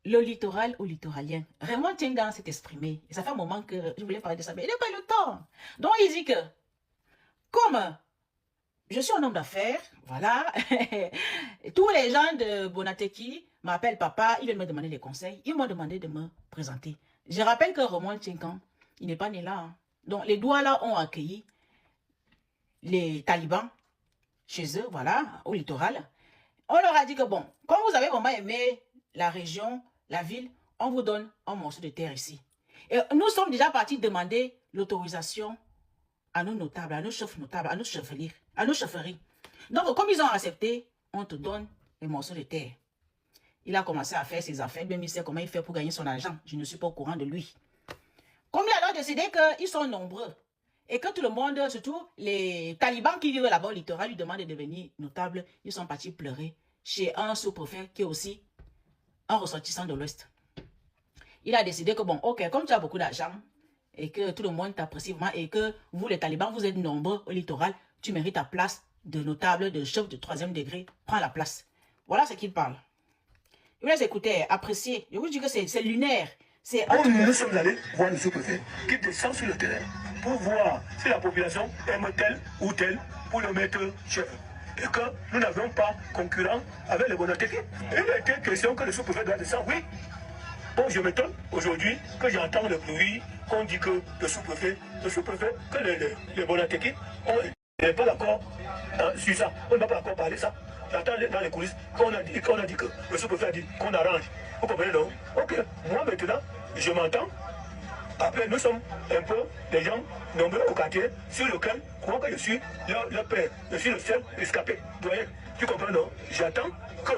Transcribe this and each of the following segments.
le littoral ou littoralien. Raymond Tchengan s'est exprimé. Et ça fait un moment que je voulais parler de ça, mais il n'a pas le temps. Donc il dit que, comme je suis un homme d'affaires, voilà, tous les gens de Bonateki m'appellent papa, ils viennent me demander des conseils, ils m'ont demandé de me présenter. Je rappelle que Raymond Tchengan, il n'est pas né là. Hein. Donc les Douala ont accueilli les talibans chez eux, voilà, au littoral. On leur a dit que bon, comme vous avez vraiment aimé la région, la ville, on vous donne un morceau de terre ici. Et nous sommes déjà partis demander l'autorisation à nos notables, à nos chefs notables, à nos chefferies. Donc, comme ils ont accepté, on te donne les morceaux de terre. Il a commencé à faire ses affaires, même il sait comment il fait pour gagner son argent. Je ne suis pas au courant de lui. Comme il a alors décidé qu'ils sont nombreux et que tout le monde, surtout les talibans qui vivent là-bas au littoral, lui demandent de devenir notable, ils sont partis pleurer chez un sous-préfet qui est aussi un ressortissant de l'Ouest. Il a décidé que bon, ok, comme tu as beaucoup d'argent et que tout le monde t'apprécie vraiment et que vous les talibans, vous êtes nombreux au littoral, tu mérites ta place de notable, de chef de 3e degré, prends la place. Voilà ce qu'il parle. Je vous laisse écouter, apprécier. Je vous dis que c'est lunaire. Nous sommes allés voir le sous-préfet qui descend sur le terrain pour voir si la population aime tel ou tel pour le mettre chef. Et que nous n'avons pas concurrent avec les Bonateki. Il a été question que le sous-préfet doit descendre, oui. Bon, je m'étonne aujourd'hui que j'entends le bruit qu'on dit que le sous-préfet, que les Bonateki, on n'est pas d'accord sur ça. On n'a pas d'accord parler ça. J'entends dans les coulisses qu'on a dit que le sous-préfet a dit qu'on arrange. Vous comprenez, non? Ok, moi maintenant, je m'entends. Après, nous sommes un peu des gens nombreux au quartier sur lequel, crois que je suis leur père, je suis le seul escapé. Vous voyez, tu comprends, non? J'attends que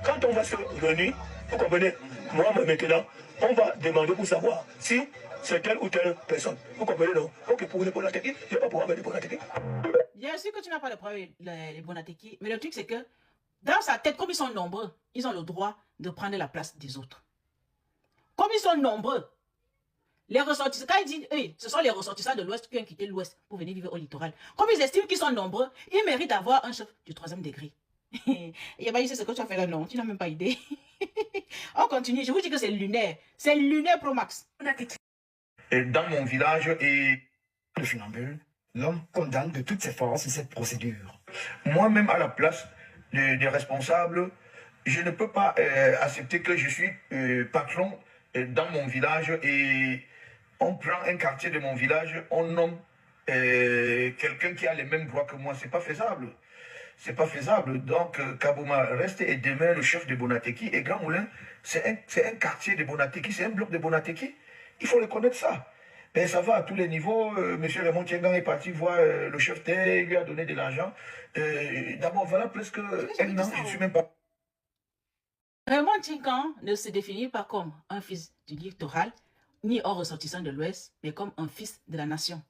quand on va se réunir, vous comprenez, moi maintenant, on va demander pour savoir si c'est telle ou telle personne. Vous comprenez, non? Ok, pour les Bonateki, je n'ai pas pour avec les Bonateki. Bien sûr que tu n'as pas de problème avec les Bonateki, mais le truc c'est que dans sa tête, comme ils sont nombreux, ils ont le droit de prendre la place des autres. Comme ils sont nombreux, les ressortissants, quand ils disent, hey, ce sont les ressortissants de l'Ouest qui ont quitté l'Ouest pour venir vivre au littoral. Comme ils estiment qu'ils sont nombreux, ils méritent d'avoir un chef du 3e degré. Et bien, c'est ce que tu as fait là, non, tu n'as même pas idée. On continue, je vous dis que c'est lunaire pro max. Dans mon village et de Funambule, l'homme condamne de toutes ses forces cette procédure. Moi-même, à la place des responsables, je ne peux pas accepter que je suis patron dans mon village et on prend un quartier de mon village, on nomme quelqu'un qui a les mêmes droits que moi. C'est pas faisable. C'est pas faisable. Donc, Kabouma reste et demain le chef de Bonateki et Grand Moulin, c'est un quartier de Bonateki, c'est un bloc de Bonateki. Il faut reconnaître ça. Mais ça va à tous les niveaux. Monsieur Raymond Tchengan est parti voir le chef T, il lui a donné de l'argent. D'abord, voilà presque un an, je ne suis même pas. Raymond Tchengan ne se définit pas comme un fils du littoral, ni un ressortissant de l'Ouest, mais comme un fils de la nation.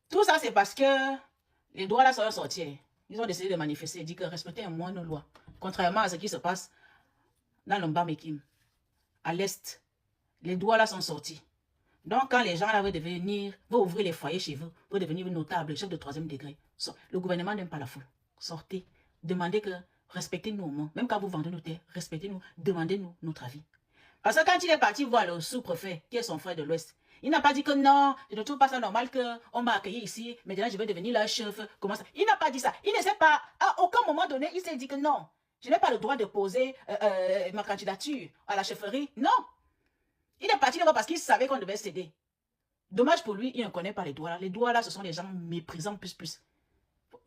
Tout ça, c'est parce que les droits là sont sortis. Ils ont décidé de manifester, dit que respectez un moins nos lois. Contrairement à ce qui se passe dans l'Ombamekim, à l'Est, les droits là sont sortis. Donc, quand les gens là veulent devenir, veulent ouvrir les foyers chez vous, veulent devenir notables, chef de 3e degré, le gouvernement n'aime pas la foule. Sortez, demandez que respectez-nous au moins. Même quand vous vendez nos terres, respectez-nous, demandez-nous notre avis. Parce que quand il est parti voir le sous-préfet, qui est son frère de l'Ouest, il n'a pas dit que non, je ne trouve pas ça normal qu'on m'a accueilli ici, maintenant je vais devenir leur chef. Comment ça? Il n'a pas dit ça. Il ne sait pas, à aucun moment donné, il s'est dit que non, je n'ai pas le droit de poser ma candidature à la chefferie. Non. Il est parti là-bas parce qu'il savait qu'on devait céder. Dommage pour lui, il ne connaît pas les Douala. Les Douala, ce sont des gens méprisants plus.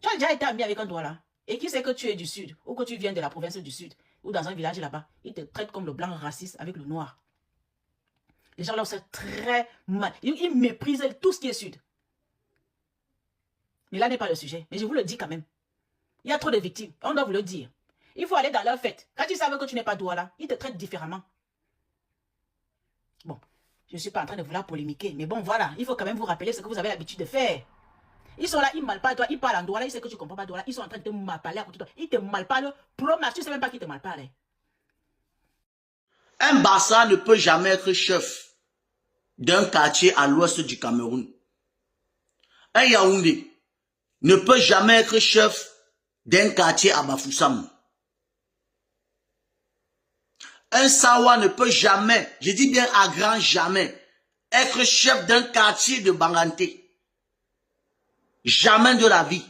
Tu as déjà été ami avec un Douala et qui sait que tu es du Sud ou que tu viens de la province du Sud ou dans un village là-bas, il te traite comme le blanc raciste avec le noir. Les gens là, c'est très mal. Ils méprisent tout ce qui est Sud. Mais là n'est pas le sujet. Mais je vous le dis quand même. Il y a trop de victimes. On doit vous le dire. Il faut aller dans leur fête. Quand ils savent que tu n'es pas Douala, ils te traitent différemment. Bon, je ne suis pas en train de vouloir polémiquer, mais bon, voilà, il faut quand même vous rappeler ce que vous avez l'habitude de faire. Ils sont là, ils malparlent toi, ils parlent en Douala, ils savent que tu ne comprends pas Douala, ils sont en train de te malparler à côté de toi. Ils te malparlent, tu ne sais même pas qui te malparle. Un Bassa ne peut jamais être chef d'un quartier à l'ouest du Cameroun. Un Yaoundé ne peut jamais être chef d'un quartier à Bafoussam. un Sawa ne peut jamais, je dis bien à grand jamais, être chef d'un quartier de Banganté. Jamais de la vie.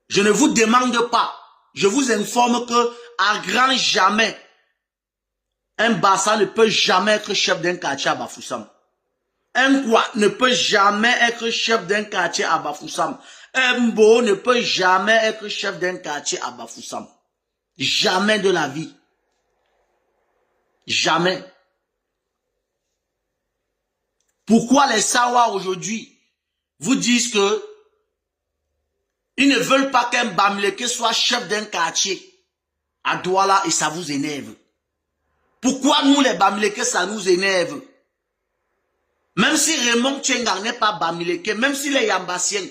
Je ne vous demande pas, je vous informe que à grand jamais, un Bassa ne peut jamais être chef d'un quartier à Bafoussam. Un Kwa ne peut jamais être chef d'un quartier à Bafoussam. Un Mbo ne peut jamais être chef d'un quartier à Bafoussam. Jamais de la vie. Jamais. Pourquoi les Sawa aujourd'hui vous disent que ils ne veulent pas qu'un Bamileke soit chef d'un quartier à Douala et ça vous énerve? Pourquoi nous les Bamileke ça nous énerve? Même si Raymond Tchengar n'est pas Bamileke, même s'il est Yambassien,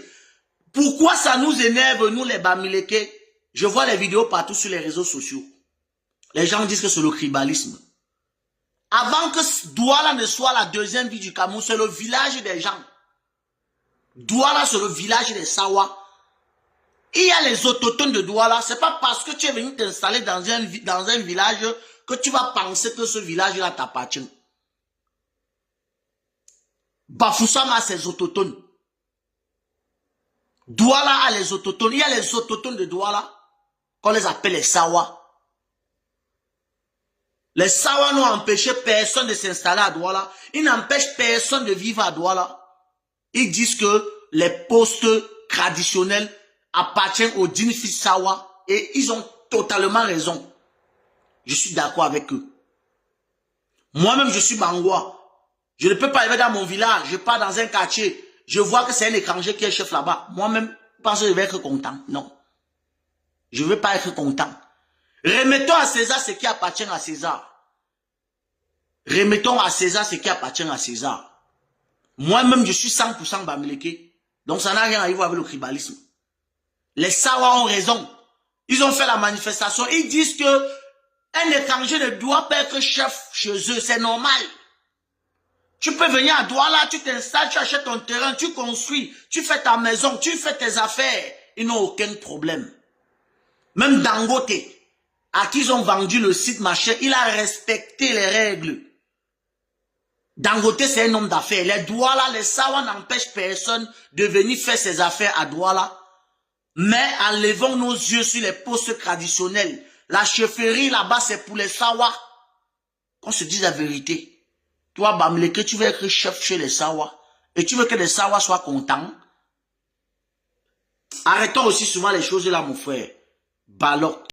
pourquoi ça nous énerve nous les Bamileke? Je vois les vidéos partout sur les réseaux sociaux. Les gens disent que c'est le tribalisme. Avant que Douala ne soit la deuxième ville du Cameroun, c'est le village des gens. Douala, c'est le village des Sawa. Il y a les autochtones de Douala. C'est pas parce que tu es venu t'installer dans un village que tu vas penser que ce village-là t'appartient. Bafoussam a ses autochtones. Douala a les autochtones. Il y a les autochtones de Douala qu'on les appelle les Sawa. Les Sawa n'ont empêché personne de s'installer à Douala. Ils n'empêchent personne de vivre à Douala. Ils disent que les postes traditionnels appartiennent aux Dinfis Sawa et ils ont totalement raison. Je suis d'accord avec eux. Moi-même, je suis Bangoua. Je ne peux pas aller dans mon village. Je pars dans un quartier. Je vois que c'est un étranger qui est chef là-bas. Moi-même, je pense que je vais être content. Non. Je ne veux pas être content. Remettons à César ce qui appartient à César. Remettons à César ce qui appartient à César. Moi-même, je suis 100% Bamileke. Donc, ça n'a rien à voir avec le tribalisme. Les Sawa ont raison. Ils ont fait la manifestation. Ils disent que un étranger ne doit pas être chef chez eux. C'est normal. Tu peux venir à Douala, tu t'installes, tu achètes ton terrain, tu construis, tu fais ta maison, tu fais tes affaires. Ils n'ont aucun problème. Même Dangote, à qui ils ont vendu le site machin, il a respecté les règles. Dangote, c'est un homme d'affaires. Les Douala, les Sawa n'empêchent personne de venir faire ses affaires à Douala. Mais enlevons nos yeux sur les postes traditionnels. La chefferie là-bas, c'est pour les Sawa. Qu'on se dise la vérité. Toi, Bamileke, tu veux être chef chez les Sawa. Et tu veux que les Sawa soient contents. Arrêtons aussi souvent les choses là, mon frère. Balok.